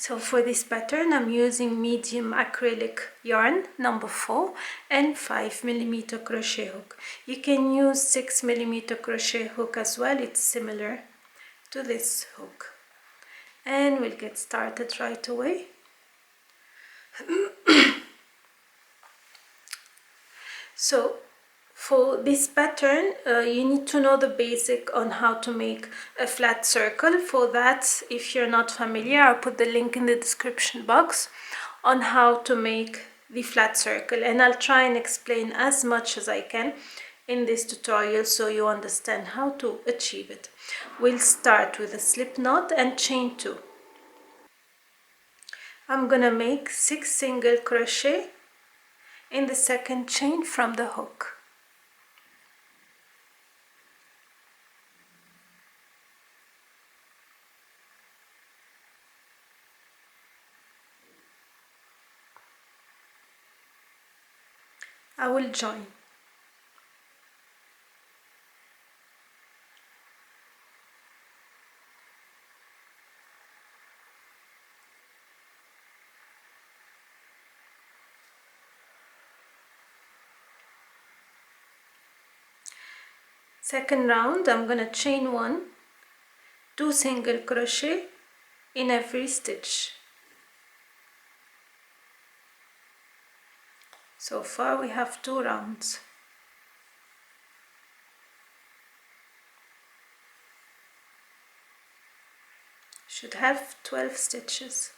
So for this pattern I'm using medium acrylic yarn number 4 and 5mm crochet hook. You can use 6mm crochet hook as well, it's similar to this hook. And we'll get started right away. So for this pattern, you need to know the basic on how to make a flat circle. For that, if you're not familiar, I'll put the link in the description box on how to make the flat circle, and I'll try and explain as much as I can in this tutorial so you understand how to achieve it. We'll start with a slip knot and chain 2. I'm gonna make 6 single crochet in the second chain from the hook. I will join. Second round, I'm gonna chain 1, 2 single crochet in every stitch. So far we have 2 rounds. Should have 12 stitches.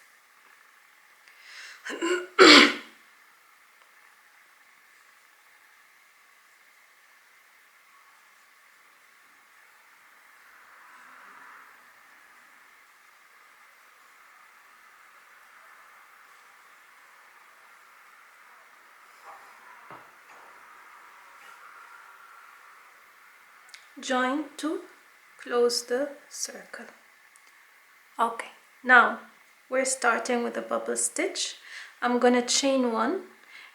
Join to close the circle. Okay, now we're starting with a bubble stitch. I'm gonna chain 1.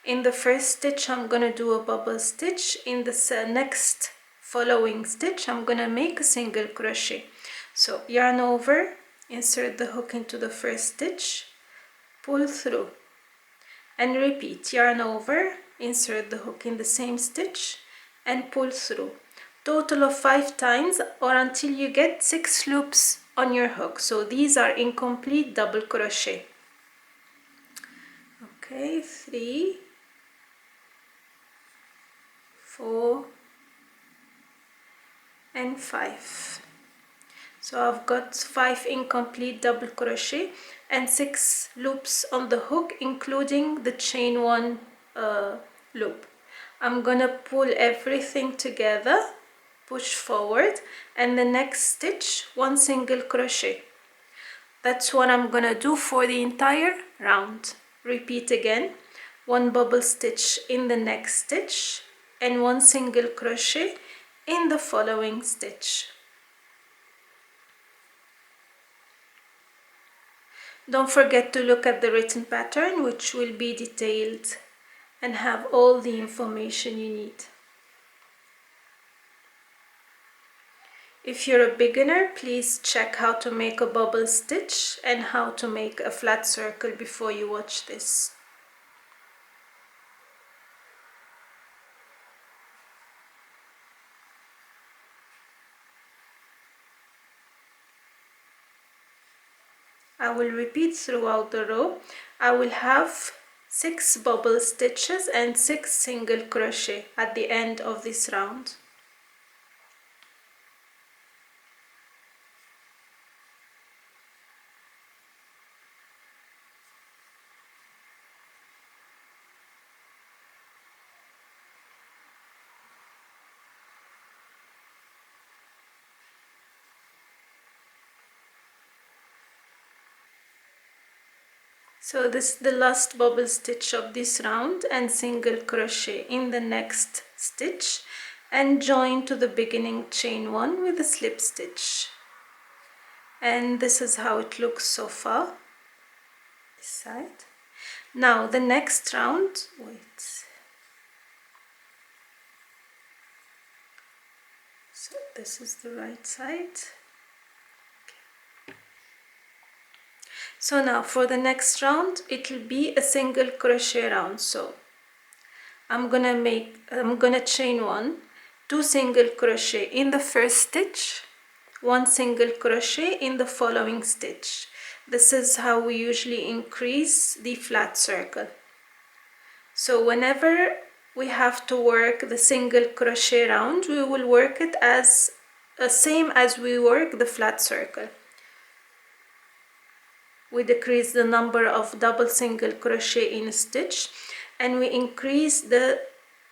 In the first stitch I'm gonna do a bubble stitch. In the next following stitch I'm gonna make a single crochet. So yarn over, insert the hook into the first stitch, pull through, and repeat. Yarn over, insert the hook in the same stitch and pull through. Total of 5 times or until you get 6 loops on your hook. So these are incomplete double crochet. Okay, 3, 4 and 5. So I've got 5 incomplete double crochet and 6 loops on the hook, including the chain 1 loop. I'm gonna pull everything together, push forward, and the next stitch 1 single crochet. That's what I'm gonna do for the entire round. Repeat again, 1 bubble stitch in the next stitch and 1 single crochet in the following stitch. Don't forget to look at the written pattern, which will be detailed and have all the information you need. If you're a beginner, please check how to make a bubble stitch and how to make a flat circle before you watch this. I will repeat throughout the row. I will have 6 bubble stitches and 6 single crochet at the end of this round. So this is the last bubble stitch of this round and single crochet in the next stitch and join to the beginning chain 1 with a slip stitch. And this is how it looks so far, this side. Now the next round, so this is the right side. So now for the next round, it will be a single crochet round. So I'm gonna chain 1, 2 single crochet in the first stitch, 1 single crochet in the following stitch. This is how we usually increase the flat circle. So whenever we have to work the single crochet round, we will work it as same as we work the flat circle. We decrease the number of double single crochet in a stitch, and we increase the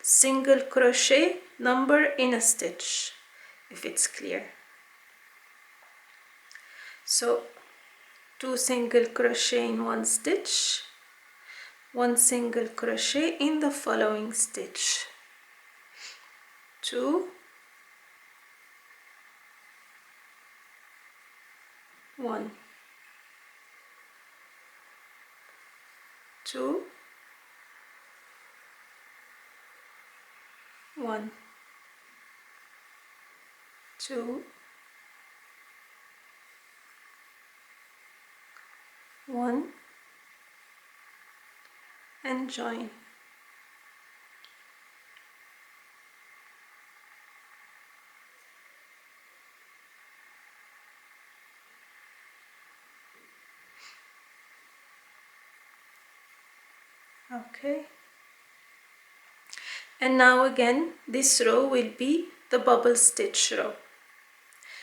single crochet number in a stitch, if it's clear. So 2 single crochet in one stitch, 1 single crochet in the following stitch, 2, 1, 2, 1, 2, 1, and join. Okay. And now again, this row will be the bubble stitch row.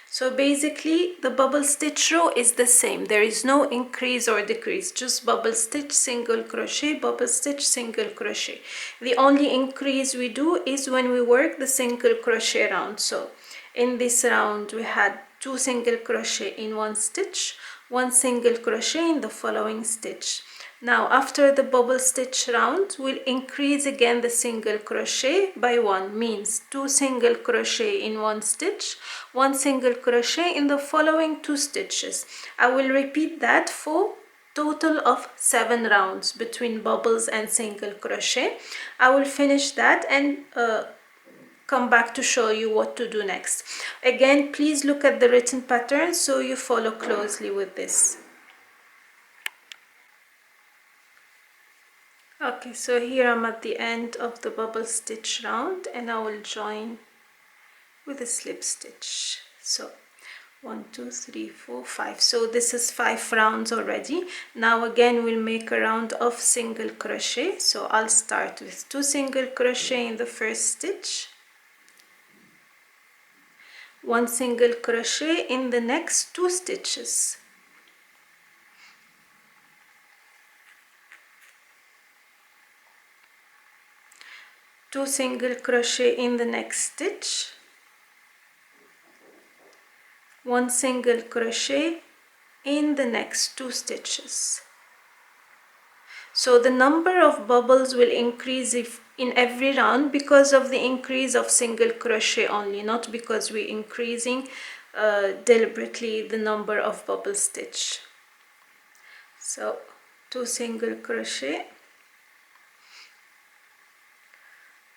So basically the bubble stitch row is the same. There is no increase or decrease, just bubble stitch, single crochet, bubble stitch, single crochet. The only increase we do is when we work the single crochet round. So in this round we had 2 single crochet in one stitch, 1 single crochet in the following stitch. Now after the bubble stitch round, we'll increase again the single crochet by 1, means 2 single crochet in one stitch, 1 single crochet in the following 2 stitches. I will repeat that for total of 7 rounds between bubbles and single crochet. I will finish that and come back to show you what to do next. Again, please look at the written pattern so you follow closely with this. Okay, so here I'm at the end of the bubble stitch round, and I will join with a slip stitch. So 1, 2, 3, 4, 5. So this is 5 rounds already. Now again we'll make a round of single crochet. So I'll start with 2 single crochet in the first stitch, 1 single crochet in the next 2 stitches, 2 single crochet in the next stitch, 1 single crochet in the next 2 stitches. So the number of bubbles will increase in every round because of the increase of single crochet only, not because we're increasing deliberately the number of bubble stitch. So 2 single crochet,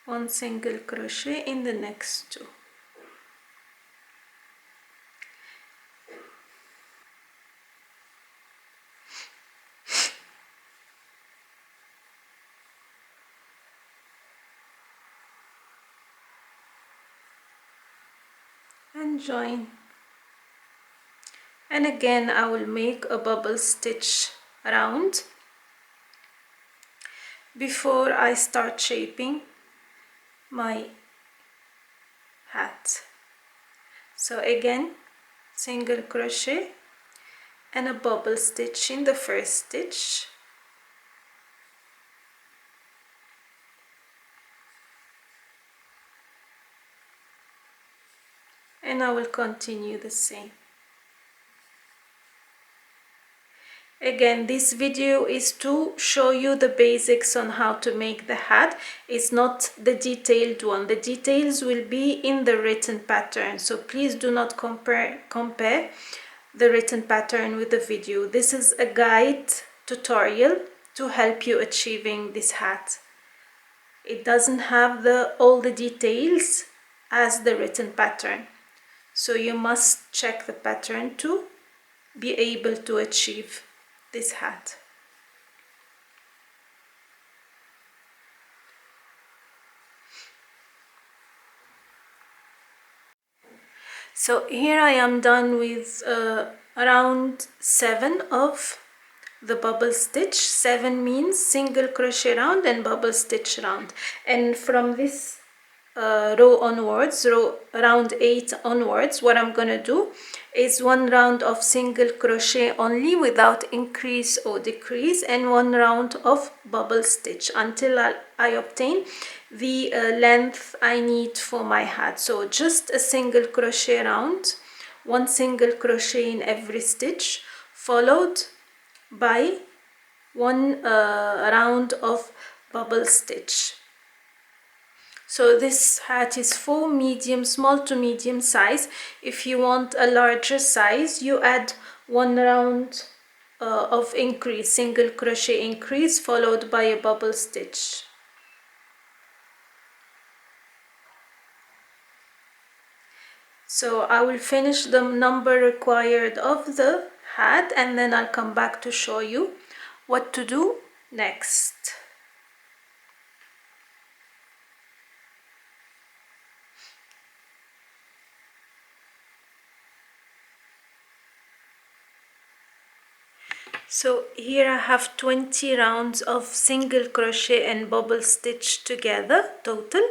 1 single crochet in the next 2. And join. And again I will make a bubble stitch round before I start shaping my hat. So again, single crochet and a bubble stitch in the first stitch, and I will continue the same. Again, this video is to show you the basics on how to make the hat. It's not the detailed one. The details will be in the written pattern, so please do not compare the written pattern with the video. This is a guide tutorial to help you achieving this hat. It doesn't have all the details as the written pattern, so you must check the pattern to be able to achieve this hat. So here I am done with around 7 of the bubble stitch. 7 means single crochet round and bubble stitch round, and from this row onwards, round 8 onwards, what I'm gonna do is 1 round of single crochet only without increase or decrease, and 1 round of bubble stitch until I obtain the length I need for my hat. So just a single crochet round, 1 single crochet in every stitch, followed by 1 round of bubble stitch. So this hat is for medium, small to medium size. If you want a larger size, you add 1 round of increase, single crochet increase, followed by a bubble stitch. So I will finish the number required of the hat, and then I'll come back to show you what to do next. So here I have 20 rounds of single crochet and bubble stitch together total,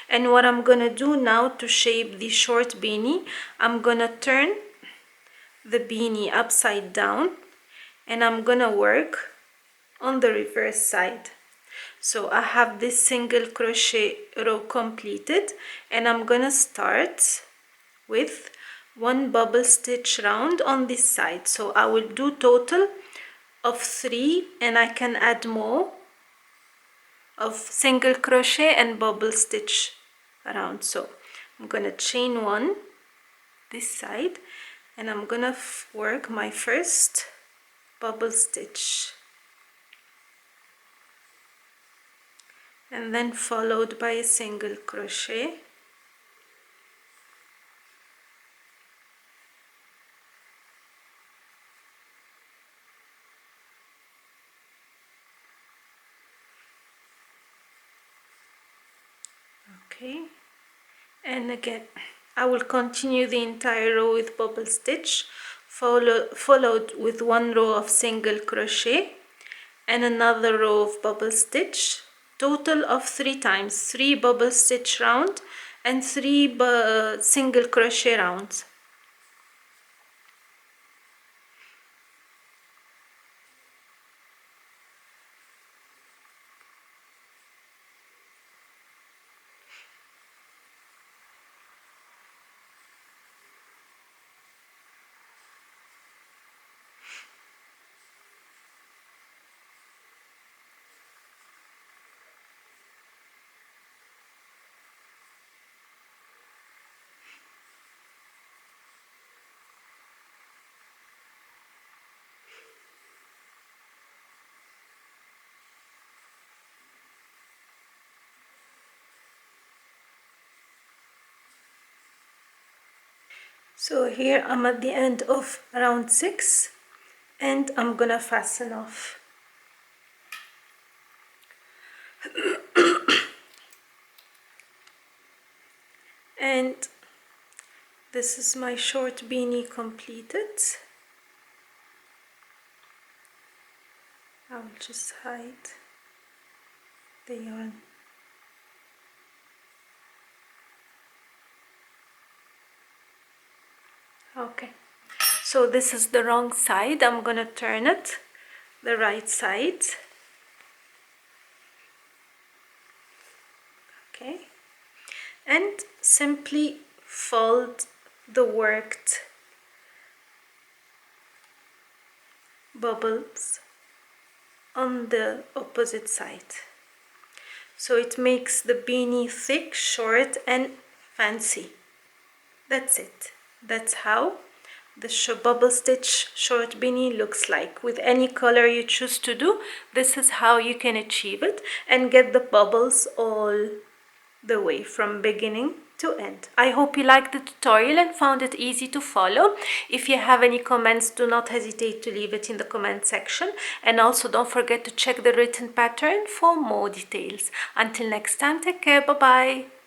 and what I'm gonna do now to shape the short beanie, I'm gonna turn the beanie upside down and I'm gonna work on the reverse side. So I have this single crochet row completed, and I'm gonna start with 1 bubble stitch round on this side. So I will do total of 3, and I can add more of single crochet and bubble stitch around. So I'm gonna chain 1 this side, and I'm gonna work my first bubble stitch, and then followed by a single crochet, okay, and again I will continue the entire row with bubble stitch, followed with 1 row of single crochet and another row of bubble stitch, total of 3 times, 3 bubble stitch round and 3 single crochet rounds. So here I'm at the end of round 6, and I'm gonna fasten off. And this is my short beanie completed. I'll just hide the yarn. Okay, so this is the wrong side. I'm gonna turn it the right side. Okay, and simply fold the worked bubbles on the opposite side, so it makes the beanie thick, short and fancy. That's it. That's how the bubble stitch short beanie looks like. With any color you choose to do, this is how you can achieve it and get the bubbles all the way from beginning to end. I hope you liked the tutorial and found it easy to follow. If you have any comments, do not hesitate to leave it in the comment section, and also don't forget to check the written pattern for more details. Until next time, take care, bye bye.